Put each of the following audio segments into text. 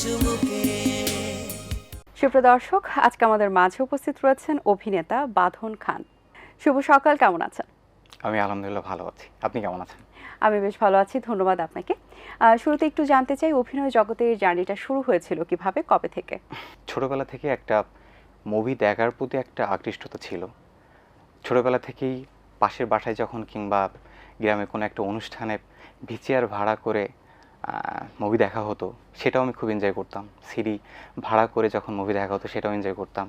চুমুকে। সুপ্রিয় দর্শক, আজকে আমাদের মাঝে উপস্থিত রয়েছেন অভিনেতা বাঁধন খান। শুভ সকাল, কেমন আছেন? আমি আলহামদুলিল্লাহ ভালো আছি। আপনি কেমন আছেন? আমি বেশ ভালো আছি, ধন্যবাদ আপনাকে। শুরুতে একটু জানতে চাই, অভিনয় জগতের জার্নিটা শুরু হয়েছিল কিভাবে, কবে থেকে? ছোটবেলা থেকে একটা মুভি দেখার প্রতি একটা আকৃষ্টতা ছিল। ছোটবেলা থেকেই পাশের বাসায় যখন কিংবা গ্রামে কোনো একটা অনুষ্ঠানে ভিসিআর ভাড়া করে মুভি দেখা হতো, সেটাও আমি খুব এনজয় করতাম। সিডি ভাড়া করে যখন মুভি দেখা হতো সেটাও এনজয় করতাম।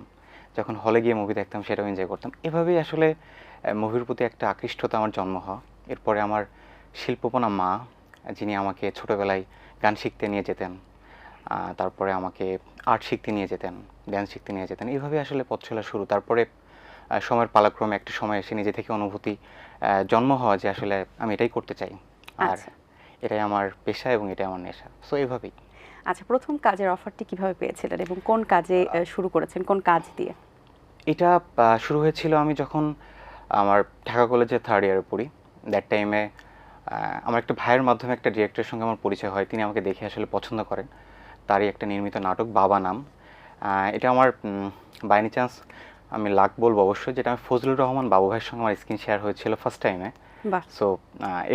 যখন হলে গিয়ে মুভি দেখতাম সেটাও এনজয় করতাম। এভাবেই আসলে মুভির প্রতি একটা আকৃষ্টতা আমার জন্ম হয়। এরপরে আমার শিল্পপনা মা, যিনি আমাকে ছোটোবেলায় গান শিখতে নিয়ে যেতেন, তারপরে আমাকে আর্ট শিখতে নিয়ে যেতেন, ড্যান্স শিখতে নিয়ে যেতেন। এইভাবে আসলে পথ চলা শুরু। তারপরে সময়ের পালাক্রমে একটা সময় এসে নিজে থেকে অনুভূতি জন্ম হওয়া যে আসলে আমি এটাই করতে চাই, আর আচ্ছা এটাই আমার পেশা এবং এটাই আমার নেশা। সো এইভাবেই। আচ্ছা, প্রথম কাজের অফারটি কিভাবে পেয়েছিলেন এবং কোন কাজে শুরু করেছেন, কোন কাজ দিয়ে? এটা শুরু হয়েছিল আমি যখন আমার ঢাকা কলেজে থার্ড ইয়ারে পড়ি। দ্যাট টাইমে আমার একটা ভাইয়ের মাধ্যমে একটা ডিরেক্টরের সঙ্গে আমার পরিচয় হয়। তিনি আমাকে দেখে আসলে পছন্দ করেন। তারই একটা নির্মিত নাটক বাবা নাম। এটা আমার বাই এনি চান্স আমি লাক বলবো অবশ্যই, যেটা আমি ফজলুর রহমান বাবু ভাইয়ের সঙ্গে আমার স্ক্রিন শেয়ার হয়েছিল ফার্স্ট টাইমে। বাহ, সো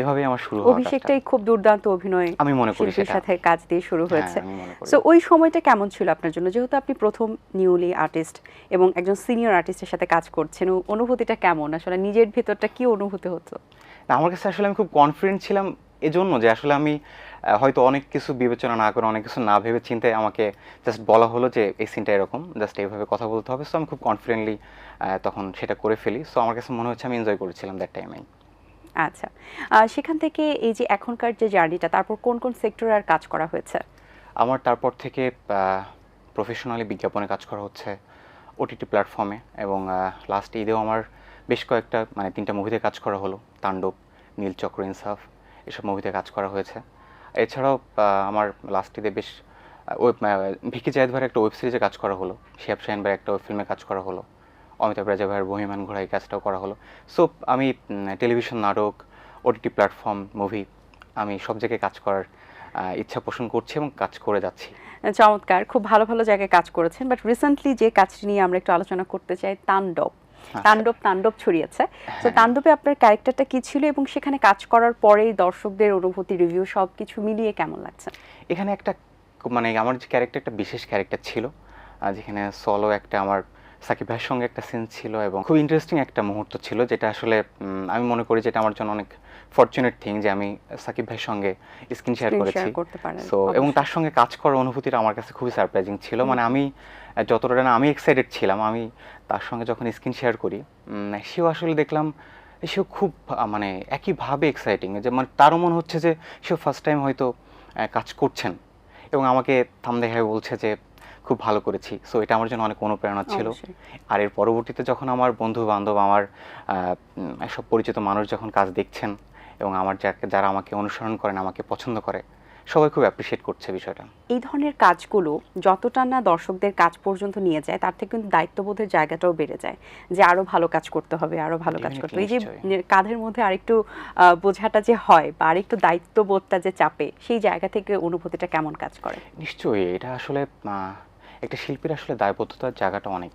এভাবেই আমার শুরু হওয়া কাজটা। অভিষেকটাই খুব দুর্দান্ত অভিনয় আমি মনে করি শিল্পীর সেটা। সাথে কাজ দিয়ে শুরু হয়েছে। আমি মনে করি। সো ওই সময়টা কেমন ছিল আপনার জন্য, যেহেতু আপনি প্রথম নিউলি আর্টিস্ট এবং একজন সিনিয়র আর্টিস্টের সাথে কাজ করছেন, অনুভূতিটা কেমন? আসলে নিজের ভেতরটা কি অনুভূতি হতো? না, আমার কাছে আসলে আমি খুব কনফিডেন্ট ছিলাম এজন্য যে আসলে আমি হয়তো অনেক কিছু বিবেচনা না করে, অনেক কিছু না ভেবে চিন্তায় আমাকে জাস্ট বলা হলো যে এই সিনটা এরকম, জাস্ট এইভাবে কথা বলতে হবে। সো আমি খুব কনফিডেন্টলি তখন সেটা করে ফেলি। সো আমার কাছে মনে হচ্ছে আমি এনজয় করেছিলাম দ্যাট টাইমে। আচ্ছা, সেখান থেকে এই যে এখনকার যে জার্নিটা, তারপর কোন কোন সেক্টরে আর কাজ করা হয়েছে? আমার তারপর থেকে প্রফেশনালি বিজ্ঞাপনে কাজ করা হচ্ছে, ওটিটি প্ল্যাটফর্মে, এবং লাস্ট ঈদেও আমার বেশ কয়েকটা মানে 3টা মুভিতে কাজ করা হলো। তাণ্ডব, নীলচক্র, ইনসাফ, এসব মুভিতে কাজ করা হয়েছে। এছাড়াও আমার লাস্ট ঈদে বেশ ভিকি জায়েদ ভাইয়ের একটা ওয়েব সিরিজে কাজ করা হলো, শিহাব শাহীন ভাইয়ের একটা ওয়েব ফিল্মে কাজ করা হলো, অমিতাভ রাজা ভাইয়ের বহিমান ঘোড়া, এই কাজটাও করা হলো। সো আমি টেলিভিশন, নাটক, ওটিটি প্ল্যাটফর্ম, মুভি, আমি সব জায়গায় কাজ করার ইচ্ছা পোষণ করছি এবং কাজ করে যাচ্ছি। চমৎকার, খুব ভালো ভালো জায়গায় কাজ করেছেন, বাট রিসেন্টলি যে কাজটি নিয়ে আমরা একটু আলোচনা করতে চাই, তাণ্ডব। তাণ্ডব ছড়িয়েছে। তো তাণ্ডবে আপনার ক্যারেক্টারটা কি ছিল এবং সেখানে কাজ করার পরেই দর্শকদের অনুভূতি, রিভিউ সব কিছু মিলিয়ে কেমন লাগছে? এখানে একটা মানে আমার যে ক্যারেক্টারটা বিশেষ ক্যারেক্টার ছিল, যেখানে সলো একটা আমার সাকিব ভাইয়ের সঙ্গে একটা সিন ছিল এবং খুব ইন্টারেস্টিং একটা মুহূর্ত ছিল, যেটা আসলে আমি মনে করি যেটা আমার জন্য অনেক ফরচুনেট থিং যে আমি সাকিব ভাইয়ের সঙ্গে স্ক্রিন শেয়ার করেছি। সো এবং তার সঙ্গে কাজ করার অনুভূতিটা আমার কাছে খুবই সারপ্রাইজিং ছিল। মানে আমি যতটা না আমি এক্সাইটেড ছিলাম, আমি তার সঙ্গে যখন স্ক্রিন শেয়ার করি, সেও আসলে দেখলাম সেও খুব মানে একইভাবে এক্সাইটিং, যে মানে তারও মনে হচ্ছে যে সেও ফার্স্ট টাইম হয়তো কাজ করছেন এবং আমাকে থাম দেখায় বলছে যে খুব ভালো করেছি। সো এটা আমার জন্য অনেক অনুপ্রেরণা ছিল। আর এর পরবর্তীতে যখন আমার বন্ধু বান্ধব, আমার সব পরিচিত মানুষ যখন কাজ দেখছেন এবং আমার যারা আমাকে অনুসরণ করেন, আমাকে পছন্দ করে, সবাই খুব অ্যাপ্রিসিয়েট করছে বিষয়টা। এই ধরনের কাজগুলো যতটা না দর্শকদের কাজ পর্যন্ত নিয়ে যায়, তার থেকে কিন্তু দায়িত্ববোধের জায়গাটাও বেড়ে যায়, যে আরো ভালো কাজ করতে হবে, আরো ভালো কাজ করতে হবে। এই যে কাঁধের মধ্যে আরেকটু বোঝাটা যে হয় বা আরেকটু দায়িত্ববোধটা যে চাপে, সেই জায়গা থেকে অনুভূতিটা কেমন কাজ করে? নিশ্চয়ই এটা আসলে একটা শিল্পীর আসলে দায়বদ্ধতার জায়গাটা অনেক।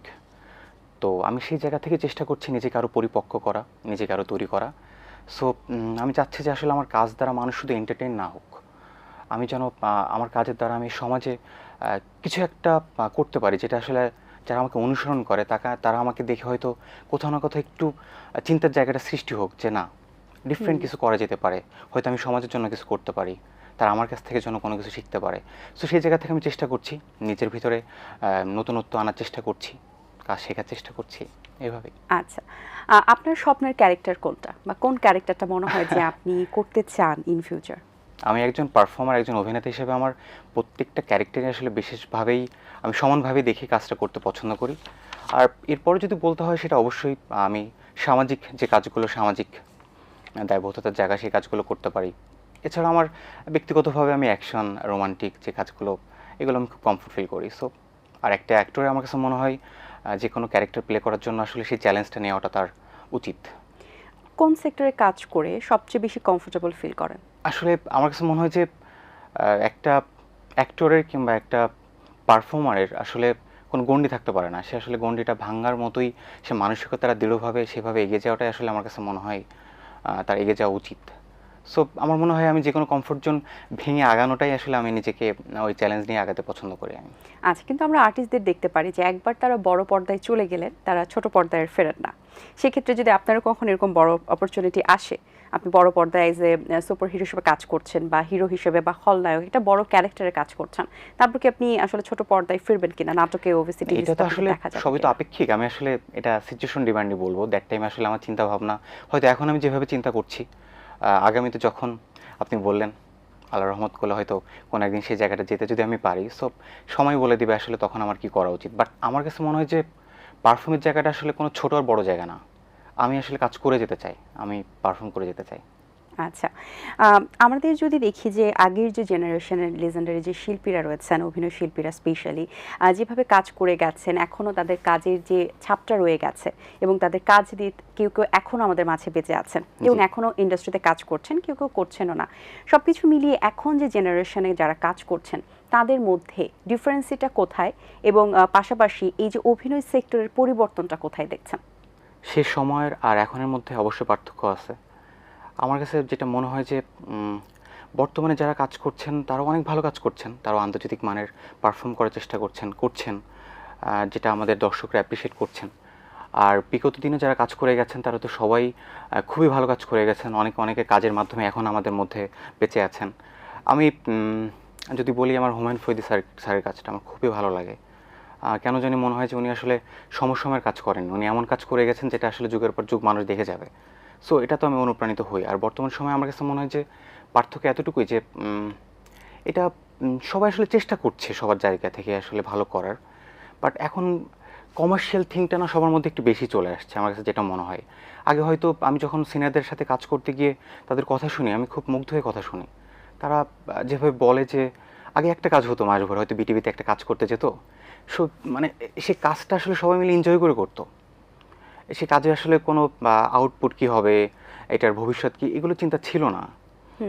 তো আমি সেই জায়গা থেকে চেষ্টা করছি নিজেকে আরও পরিপক্ক করা, নিজেকে আরও তৈরি করা। সো আমি চাচ্ছি যে আসলে আমার কাজ দ্বারা মানুষ শুধু এন্টারটেইন না হোক, আমি যেন আমার কাজের দ্বারা আমি সমাজে কিছু একটা করতে পারি, যেটা আসলে যারা আমাকে অনুসরণ করে তারা আমাকে দেখে হয়তো কোথাও না কোথাও একটু চিন্তার জায়গাটা সৃষ্টি হোক, যে না, ডিফারেন্ট কিছু করা যেতে পারে, হয়তো আমি সমাজের জন্য কিছু করতে পারি, তারা আমার কাছ থেকে যেন কোনো কিছু শিখতে পারে। সো সেই জায়গা থেকে আমি চেষ্টা করছি, নিজের ভিতরে নতুনত্ব আনার চেষ্টা করছি, কাজ শেখার চেষ্টা করছি, এভাবেই। আচ্ছা, আপনার স্বপ্নের ক্যারেক্টার কোনটা, বা কোন ক্যারেক্টারটা মনে হয় যে আপনি করতে চান ইন ফিউচার? আমি একজন পারফর্মার, একজন অভিনেতা হিসেবে আমার প্রত্যেকটা ক্যারেক্টারে আসলে বিশেষভাবেই আমি সমানভাবে দেখে কাজটা করতে পছন্দ করি। আর এরপরে যদি বলতে হয়, সেটা অবশ্যই আমি সামাজিক যে কাজগুলো, সামাজিক দায়বদ্ধতার জায়গা, সেই কাজগুলো করতে পারি। এছাড়া আমার ব্যক্তিগতভাবে আমি অ্যাকশন, রোমান্টিক যে কাজগুলো, এগুলো আমি খুব কমফোর্ট ফিল করি। সো আর একটা অ্যাক্টরে আমার কাছে মনে হয় যে কোনো ক্যারেক্টার প্লে করার জন্য আসলে সেই চ্যালেঞ্জটা নেওয়াটা তার উচিত। কোন সেক্টরে কাজ করে সবচেয়ে বেশি কমফোর্টেবল ফিল করেন? আসলে আমার কাছে মনে হয় যে একটা অ্যাক্টরের কিংবা একটা পারফর্মারের আসলে কোনো গণ্ডি থাকতে পারে না। সে আসলে গণ্ডিটা ভাঙার মতোই সে মানসিকতাটা দৃঢ়ভাবে সেভাবে এগিয়ে যাওয়াটাই আসলে আমার কাছে মনে হয় তার এগিয়ে যাওয়া উচিত। সো আমার মনে হয় আমি যেকোনো কমফোর্ট জোন ভেঙে আগানোটাই আসলে আমি নিজেকে ওই চ্যালেঞ্জ নিয়ে আগাতে পছন্দ করি আমি। আচ্ছা, কিন্তু আমরা আর্টিস্টদের দেখতে পারি যে একবার তারা বড় পর্দায় চলে গেলেন তারা ছোট পর্দায় আর ফেরেন না। সেক্ষেত্রে যদি আপনারও কখনো এরকম বড় অপরচুনিটি আসে, আপনি বড় পর্দায় এজ এ সুপার হিরো হিসেবে কাজ করছেন বা হিরো হিসেবে বা খলনায়ক একটা বড় ক্যারেক্টারে কাজ করছেন, তারপর কি আপনি আসলে ছোট পর্দায় ফিরবেন কিনা, নাটকে ওবিসিটি এটা তো আসলে সবই তো আপেক্ষিক। আমি আসলে এটা সিচুয়েশন ডিমান্ডই বলবো। দ্যাট টাইম আসলে আমার চিন্তা ভাবনা হয়তো এখন আমি যেভাবে চিন্তা করছি, আগামীতে যখন আপনি বললেন আল্লাহ রহমত করলে হয়তো কোনো একদিন সেই জায়গাটা যেতে যদি আমি পারি, সো সময় বলে দিবে আসলে তখন আমার কি করা উচিত। বাট আমার কাছে মনে হয় যে পারফর্মের জায়গাটা আসলে কোনো ছোট আর বড় জায়গা না। আমি আসলে কাজ করে যেতে চাই, আমি পারফর্ম করে যেতে চাই। আচ্ছা, আমাদের যদি দেখি যে আগের যে জেনারেশনের লেজেন্ডারি যে শিল্পীরা রয়েছেন, অভিনয় শিল্পীরা স্পেশালি যেভাবে কাজ করে গেছেন, এখনও তাদের কাজের যে ছাপটা রয়ে গেছে এবং তাদের কাজ দিয়ে কেউ কেউ এখনও আমাদের মাঝে বেঁচে আছেন এবং এখনও ইন্ডাস্ট্রিতে কাজ করছেন, কেউ কেউ করছেনও না। সব কিছু মিলিয়ে এখন যে জেনারেশনে যারা কাজ করছেন তাদের মধ্যে ডিফারেন্সিটা কোথায় এবং পাশাপাশি এই যে অভিনয় সেক্টরের পরিবর্তনটা কোথায় দেখছেন? সে সময়ের আর এখনের মধ্যে অবশ্যই পার্থক্য আছে। আমার কাছে যেটা মনে হয় যে বর্তমানে যারা কাজ করছেন তারাও অনেক ভালো কাজ করছেন, তারাও আন্তর্জাতিক মানের পারফর্ম করার চেষ্টা করছেন, যেটা আমাদের দর্শকরা অ্যাপ্রিসিয়েট করছেন। আর বিগত দিনে যারা কাজ করে গেছেন তারা তো সবাই খুবই ভালো কাজ করে গেছেন, অনেকের কাজের মাধ্যমে এখন আমাদের মধ্যে বেঁচে আছেন। আমি যদি বলি আমার হুমায়ুন ফরিদি স্যারের কাজটা আমার খুবই ভালো লাগে। কেন জানি মনে হয় যে উনি আসলে সময়ের কাজ করেন, উনি এমন কাজ করে গেছেন যেটা আসলে যুগের পর যুগ মানুষ দেখে যাবে। সো এটা তো আমি অনুপ্রাণিত হই। আর বর্তমান সময়ে আমার কাছে মনে হয় যে পার্থক্য এতটুকুই যে এটা সবাই আসলে চেষ্টা করছে সবার জায়গা থেকে আসলে ভালো করার। বাট এখন কমার্শিয়াল থিংটা না সবার মধ্যে একটু বেশি চলে আসছে আমার কাছে যেটা মনে হয়। আগে হয়তো আমি যখন সিনিয়রদের সাথে কাজ করতে গিয়ে তাদের কথা শুনি, আমি খুব মুগ্ধ হয়ে কথা শুনি। তারা যেভাবে বলে যে আগে একটা কাজ হতো মাসভর, হয়তো বিটিভিতে একটা কাজ করতে যেত, সো মানে সে কাজটা আসলে সবাই মিলে এনজয় করে করতো। সে কাজে আসলে কোনো আউটপুট কী হবে, এটার ভবিষ্যৎ কী, এগুলো চিন্তা ছিল না।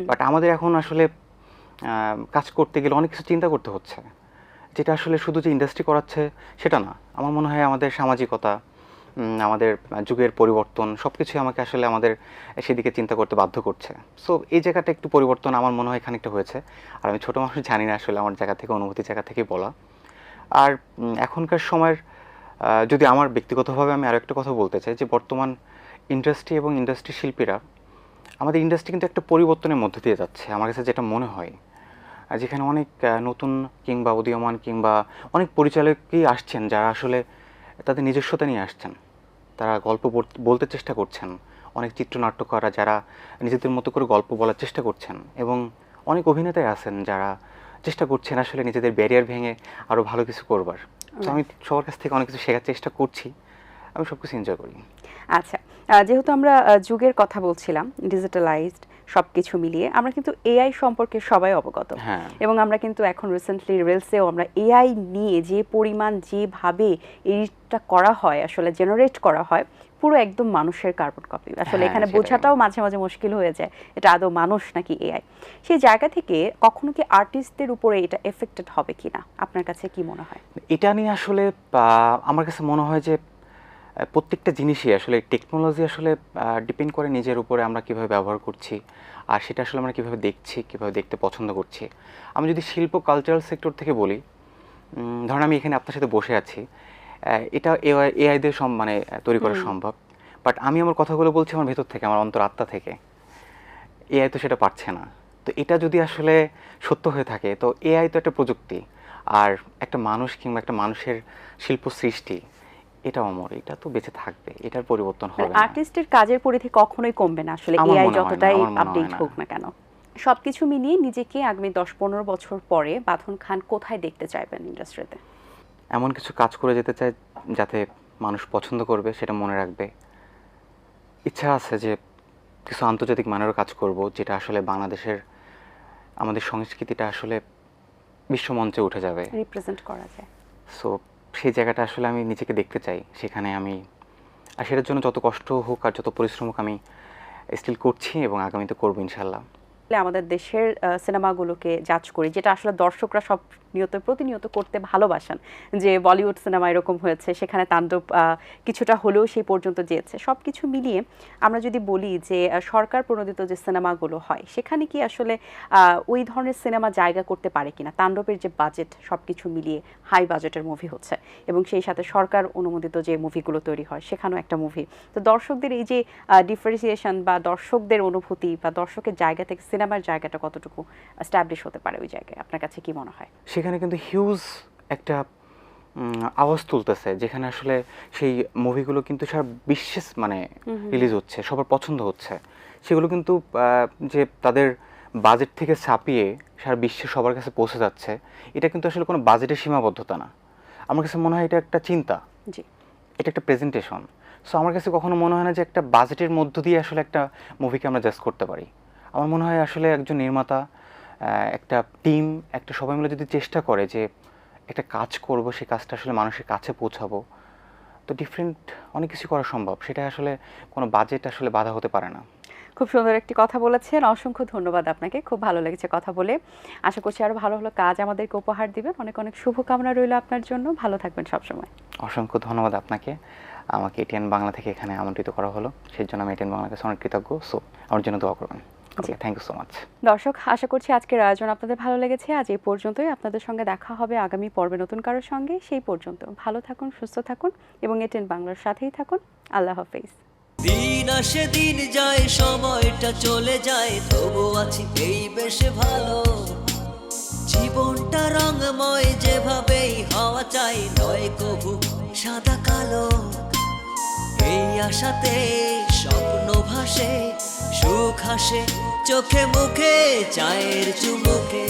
বাট আমাদের এখন আসলে কাজ করতে গেলে অনেক কিছু চিন্তা করতে হচ্ছে, যেটা আসলে শুধু যে ইন্ডাস্ট্রি করাচ্ছে সেটা না। আমার মনে হয় আমাদের সামাজিকতা, আমাদের যুগের পরিবর্তন সব কিছুই আমাকে আসলে আমাদের সেদিকে চিন্তা করতে বাধ্য করছে। সো এই জায়গাটা একটু পরিবর্তন আমার মনে হয় খানিকটা হয়েছে। আর আমি ছোটো মানুষ জানি না, আসলে আমার জায়গা থেকে অনুভূতির জায়গা থেকেই বলা। আর এখনকার সময়ের যদি আমার ব্যক্তিগতভাবে আমি আরও একটা কথা বলতে চাই যে বর্তমান ইন্ডাস্ট্রি এবং ইন্ডাস্ট্রি শিল্পীরা, আমাদের ইন্ডাস্ট্রি কিন্তু একটা পরিবর্তনের মধ্য দিয়ে যাচ্ছে আমার কাছে যেটা মনে হয়। যেখানে অনেক নতুন কিংবা উদীয়মান কিংবা অনেক পরিচালকই আসছেন যারা আসলে তাদের নিজস্বতা নিয়ে আসছেন, তারা গল্প বলতে চেষ্টা করছেন, অনেক চিত্রনাট্যকাররা যারা নিজেদের মতো করে গল্প বলার চেষ্টা করছেন এবং অনেক অভিনেতাই আছেন যারা চেষ্টা করছেন আসলে নিজেদের ব্যারিয়ার ভেঙে আরও ভালো কিছু করবার। তো আমি সবার কাছ থেকে অনেক কিছু শেখার চেষ্টা করছি, আমি সব কিছু এনজয় করি। আচ্ছা, যেহেতু আমরা যুগের কথা বলছিলাম, ডিজিটালাইজড সব কিছু মিলিয়ে আমরা কিন্তু এআই সম্পর্কে সবাই অবগত। এবং আমরা কিন্তু এখন রিসেন্টলি রিলসেও আমরা এআই নিয়ে যে পরিমাণ যেভাবে এডিটটা করা হয়, আসলে জেনারেট করা হয়, পুরো একদম মানুষের কার্বন কপি। আসলে এখানে বোঝাটাও মাঝে মাঝে মুশকিল হয়ে যায় এটা আদৌ মানুষ নাকি এআই। সেই জায়গা থেকে কখনো কি আর্টিস্টদের উপরে এটা এফেক্টেড হবে কিনা, আপনার কাছে কি মনে হয়? এটা নিয়ে আসলে আমার কাছে মনে হয় যে প্রত্যেকটা জিনিসই আসলে টেকনোলজি আসলে ডিপেন্ড করে নিজের উপরে আমরা কীভাবে ব্যবহার করছি আর সেটা আসলে আমরা কীভাবে দেখছি, কীভাবে দেখতে পছন্দ করছি। আমি যদি শিল্প কালচারাল সেক্টর থেকে বলি, ধরেন আমি এখানে আপনার সাথে বসে আছি, এটা এআই দিয়ে মানে তৈরি করা সম্ভব, বাট আমি আমার কথাগুলো বলছি আমার ভেতর থেকে, আমার অন্তর আত্মা থেকে। এআই তো সেটা পারছে না। তো এটা যদি আসলে সত্য হয়ে থাকে, তো এআই তো একটা প্রযুক্তি, আর একটা মানুষ কিংবা একটা মানুষের শিল্প সৃষ্টি এটা অমর, এটা তো বেঁচে থাকবে, এটার পরিবর্তন হবে না। আর্টিস্টের কাজের পরিধি কখনোই কমবে না আসলে এআই যতটাই আপডেট হোক না কেন। সবকিছু মিলিয়ে নিজেকে আগামী 10-15 বছর পরে বাঁধন খান কোথায় দেখতে চাইবেন ইন্ডাস্ট্রিতে? এমন কিছু কাজ করে যেতে চাই যাতে মানুষ পছন্দ করবে, সেটা মনে রাখবে। ইচ্ছা আছে যে কিছু আন্তর্জাতিক মানেরও কাজ করব, যেটা আসলে বাংলাদেশের আমাদের সংস্কৃতিটা আসলে বিশ্বমঞ্চে উঠে যাবে, রিপ্রেজেন্ট করা যায়। সো সেই জায়গাটা আসলে আমি নিজেকে দেখতে চাই সেখানে আমি। আর সেটার জন্য যত কষ্ট হোক আর যত পরিশ্রম হোক আমি স্টিল করছি এবং আগামীতে করবো ইনশাল্লাহ। আমাদের দেশের সিনেমাগুলোকে জাজ করি, যেটা আসলে দর্শকরা সব প্রতিনিয়ত করতে ভালোবাসেন, যে বলিউড সিনেমা এরকম হয়েছে, সেখানে তাণ্ডব কিছুটা হলেও সেই পর্যন্ত যেয়েছে। সব কিছু মিলিয়ে আমরা যদি বলি যে সরকার প্রণোদিত যে সিনেমাগুলো হয় সেখানে কি আসলে ওই ধরনের সিনেমা জায়গা করতে পারে কিনা? তাণ্ডবের যে বাজেট সব কিছু মিলিয়ে হাই বাজেটের মুভি হচ্ছে, এবং সেই সাথে সরকার অনুমোদিত যে মুভিগুলো তৈরি হয় সেখানেও একটা মুভি। তো দর্শকদের এই যে ডিফারেন্সিয়েশন বা দর্শকদের অনুভূতি বা দর্শকের জায়গা থেকে সিনেমার জায়গাটা কতটুকু এস্টাবলিশ হতে পারে ওই জায়গায়, আপনার কাছে কি মনে হয়? সেখানে কিন্তু হিউজ একটা আওয়াজ তুলতেছে, যেখানে আসলে সেই মুভিগুলো কিন্তু সারা বিশ্বে মানে রিলিজ হচ্ছে, সবার পছন্দ হচ্ছে। সেগুলো কিন্তু যে তাদের বাজেট থেকে ছাপিয়ে সারা বিশ্বে সবার কাছে পৌঁছে যাচ্ছে, এটা কিন্তু আসলে কোনো বাজেটের সীমাবদ্ধতা না। আমার কাছে মনে হয় এটা একটা চিন্তা, জি, এটা একটা প্রেজেন্টেশন। সো আমার কাছে কখনো মনে হয় না যে একটা বাজেটের মধ্য দিয়ে আসলে একটা মুভিকে আমরা জাজ করতে পারি। আমার মনে হয় আসলে একজন নির্মাতা, একটা টিম, একটা সবাই মিলে যদি চেষ্টা করে যে একটা কাজ করব, সেই কাজটা আসলে মানুষের কাছে পৌঁছাবো, তো ডিফারেন্ট অনেক কিছু করা সম্ভব। সেটা আসলে কোনো বাজেট আসলে বাধা হতে পারে না। খুব সুন্দর একটি কথা বলেছেন, অসংখ্য ধন্যবাদ আপনাকে, খুব ভালো লেগেছে কথা বলে। আশা করছি আরো ভালো ভালো কাজ আমাদেরকে উপহার দিবেন। অনেক অনেক শুভকামনা রইল আপনার জন্য, ভালো থাকবেন সবসময়। অসংখ্য ধন্যবাদ আপনাকে, আমাকে এটিএন বাংলা থেকে এখানে আমন্ত্রিত করা হলো, সেই জন্য আমি এটিএন বাংলার কাছে অনেক কৃতজ্ঞ। সো আমার জন্য দোয়া করবেন। ওকে, থ্যাংক ইউ সো মাচ। দর্শক, আশা করছি আজকের আয়োজন আপনাদের ভালো লেগেছে। আজ এই পর্যন্তই, আপনাদের সঙ্গে দেখা হবে আগামী পর্বে নতুন কারোর সঙ্গে। সেই পর্যন্ত ভালো থাকুন, সুস্থ থাকুন এবং এটিএন বাংলার সাথেই থাকুন। আল্লাহ হাফেজ। দিন আসে দিন যায়, সময়টা চলে যায়, তবু আছি এই বেশ ভালো। জীবনটা রঙময়, যেভাবেই হওয়া চাই, নয় কবু সাদা কালো। এই আশাতে স্বপ্ন ভাসে, সুখ হাসে চোখে মুখে, চায়ের চুমুকে।